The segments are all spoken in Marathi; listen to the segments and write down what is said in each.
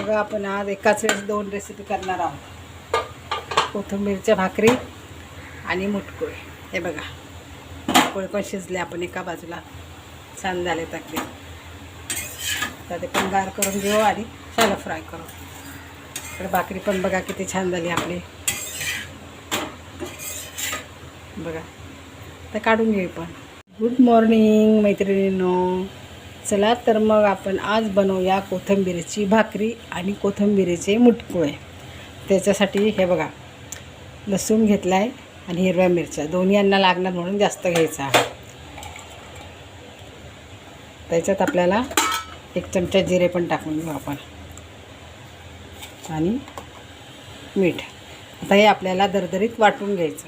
बघा, आपण आज एकाच वेळेस 2 रेसिपी करणार आहोत. कोथिंबीरच्या भाकरी आणि मुटकुळे. हे बघा, मुटकुळे पण शिजले, आपण एका बाजूला छान झाले टाकले. तर ते पण गार करून घेऊ आणि शालो फ्राय करू. तर भाकरी पण बघा किती छान झाली आपली. बघा, तर काढून घेऊ पण. गुड मॉर्निंग मैत्रिणींनो. चला तर मग आपण आज बनवूया कोथिंबीरची भाकरी आणि कोथिंबीरीचे मुटकुळे. त्याच्यासाठी हे बघा, लसूण घेतला आहे आणि हिरव्या मिरच्या, दोन्ही यांना लागणार म्हणून जास्त घ्यायचा. त्याच्यात आपल्याला 1 चमचा जिरे पण टाकून घेऊ आपण आणि मीठ. आता हे आपल्याला दरदरीत वाटून घ्यायचं.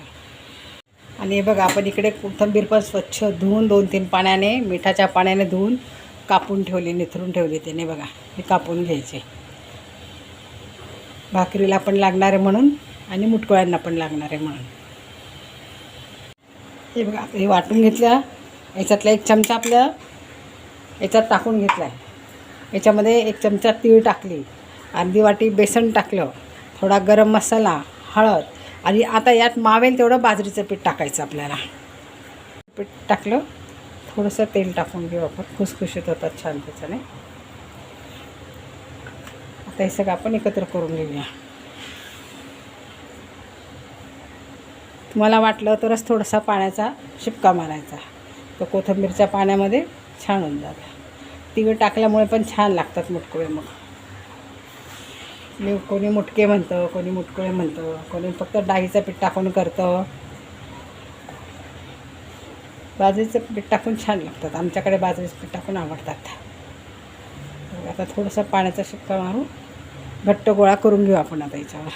आणि हे बघा, आपण इकडे कोथिंबीर पण स्वच्छ धुवून 2-3 पाण्याने, मिठाच्या पाण्याने धुवून कापून ठेवली, निथरून ठेवली. त्याने बघा, हे कापून घ्यायचे. भाकरीला पण लागणार आहे म्हणून आणि मुटकुळ्यांना पण लागणार आहे म्हणून. हे बघा, हे वाटून घेतल्या. याच्यातला 1 चमचा आपल्या याच्यात टाकून घेतला आहे. याच्यामध्ये 1 चमचा तीळ टाकली, अर्धी वाटी बेसन टाकलं, थोडा गरम मसाला, हळद आणि आता यात मावेल तेवढं बाजरीचं पीठ टाकायचं आपल्याला. पीठ टाकलं, थोडंसं तेल टाकून घेऊ आपण, खुसखुशीत होतात छान त्याच्याने. आता हे सगळं आपण एकत्र करून घेऊया. तुम्हाला वाटलं तरच थोडासा पाण्याचा शिपका मारायचा, तर कोथिंबीरच्या पाण्यामध्ये छान होऊन जातं. तीळ टाकल्यामुळे पण छान लागतात मुटकुळे. मग कोणी मुटके म्हणतं, कोणी मुटकुळे म्हणतं, कोणी फक्त डाळीचं पीठ टाकून करतं. बाजरीचं पीठ टाकून छान लागतात. आमच्याकडे बाजरीचं पीठ टाकून आवडतात. आता थोडंसं पाण्याचा शिपका मारून घट्ट गोळा करून घेऊ आपण आता याच्यावर.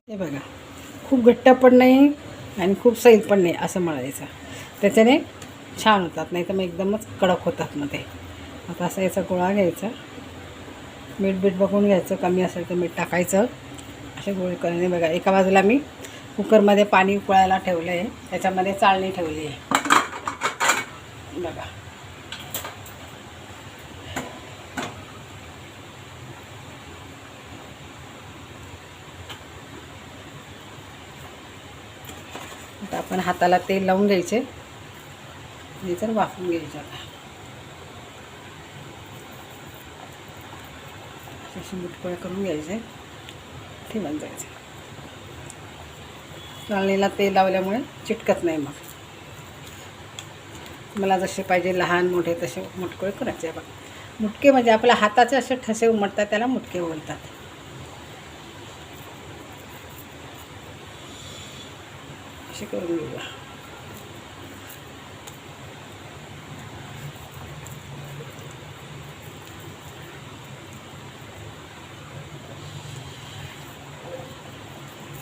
हे बघा, खूप घट्ट पण नाही आणि खूप सैल पण नाही असं मळायचं. त्याच्याने छान होतात, नाही तर मग एकदमच कडक होतात मग ते. आता असं याचा गोळा घ्यायचा, मीठ बघून घ्यायचं, कमी असेल तर मीठ टाकायचं. असे गोळे करणे. बघा, एका बाजूला मी कुकरमध्ये पाणी उकळायला ठेवलं आहे, त्याच्यामध्ये चाळणी ठेवली आहे. बघा, आता आपण हाताला तेल लावून घ्यायचे आणि जर वाफवून घ्यायचे. आता असे मुटकुळे करून घ्यायचे, ठेवून जायचे. चाळणीला तेल लावल्यामुळे चिटकत नाही. मग मला जसे पाहिजे लहान मोठे तसे मुटकुळे करायचे. बघा, मुटके म्हणजे आपल्या हाताचे असे ठसे उमटतात, त्याला मुटके बोलतात. असे करून घेऊया.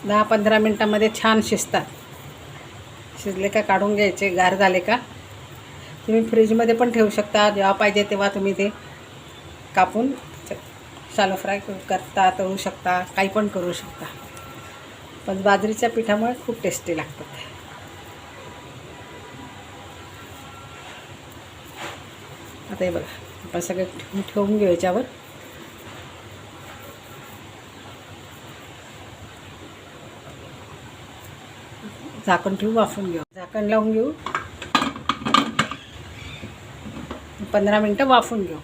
दहा 15 मिनटामध्ये छान शिजतात. शिजले का काढून घ्यायचे. गार झाले का तुम्ही फ्रीजमध्ये पण ठेवू शकता. जेव्हा पाहिजे तेव्हा तुम्ही ते कापून शालो फ्राय करता, तळू शकता, काही पण करू शकता. पण बाजरीच्या पिठामुळे खूप टेस्टी लागतात. आता हे बघा, आपण सगळे ठेवून घेऊ याच्यावर. झाकण ठेवू, वाफून घेऊ. झाकण लावून घेऊ, 15 मिनटं वाफून घेऊ.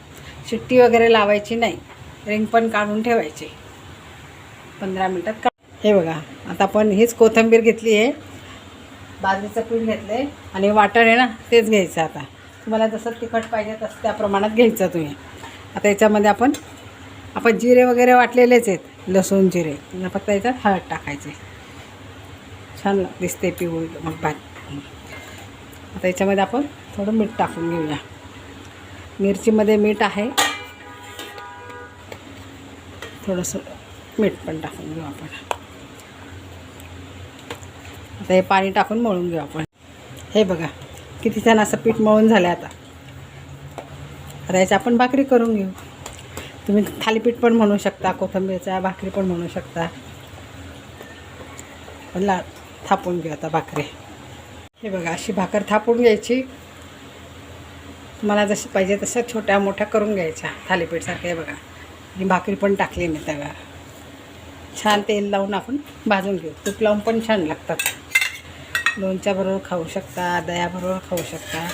शिट्टी वगैरे लावायची नाही, रिंग पण काढून ठेवायची. 15 मिनटात हे बघा, आता आपण हीच कोथिंबीर घेतली आहे, बाजरीचं पीठ घेतलं आहे आणि वाटण आहे ना तेच घ्यायचं. आता तुम्हाला जसं तिखट पाहिजे तसं त्या प्रमाणात घ्यायचं तुम्ही. आता याच्यामध्ये आपण जिरे वगैरे वाटलेलेच आहेत, लसूण जिरे. फक्त याच्यात हळद टाकायचे, छान दिसते पिवळी मग भात. आता याच्यामध्ये आपण थोडं मीठ टाकून घेऊया. मिरचीमध्ये मीठ आहे, थोडंसं मीठ पण टाकून घेऊ आपण. आता हे पाणी टाकून मळून घेऊ आपण. हे बघा, किती छान असं पीठ मळून झालं. आता याची आपण भाकरी करून घेऊ. तुम्ही थालीपीठ पण म्हणू शकता, कोथिंबीरच्या भाकरी पण म्हणू शकता. पण थापून घेऊ आता भाकरी. हे बघा अशी भाकर थापून घ्यायची. मला जशी पाहिजे तसं छोट्या मोठ्या करून घ्यायच्या थालीपीठसारखं. हे बघा ही भाकरी पण टाकली मी तव्यावर. छान तेल लावून आपण भाजून घेऊ. तूप लावून पण छान लागतात. लोणच्याबरोबर खाऊ शकता, दह्याबरोबर खाऊ शकता.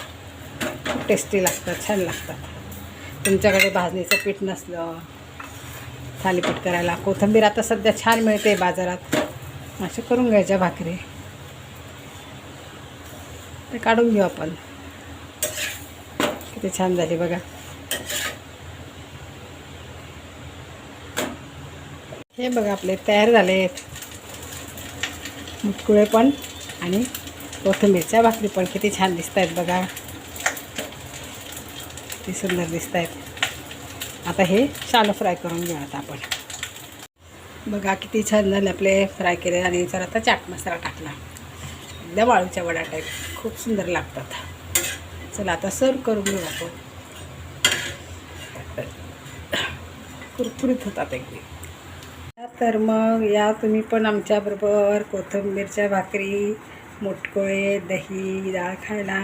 खूप टेस्टी लागतात, छान लागतात. तुमच्याकडे भाजणीचं पीठ नसलं थालीपीठ करायला, कोथिंबीर आता सध्या छान मिळते बाजारात, असे करून घ्यायच्या भाकरी. ते काढून घेऊ आपण. किती छान झाली बघा. हे बघा आपले तयार झालेत मुटकुळे पण आणि कोथिंबीरच्या भाकरी पण. किती छान दिसत आहेत बघा, किती सुंदर दिसत आहेत. आता हे शालो फ्राय करून घेऊ आता आपण. बघा किती छान झाले आपले फ्राय केले. आणि जर आता चाट मसाला टाकला, एकदम आळूच्या वड्या टाईप, खूप सुंदर लागतात. चला आता सर्व करून घेऊ आपण. कुरकुरीत होतात एकदम. तर मग या तुम्ही पण आमच्याबरोबर कोथिंबीरच्या भाकरी, मुटकुळे, दही, डाळ खायला.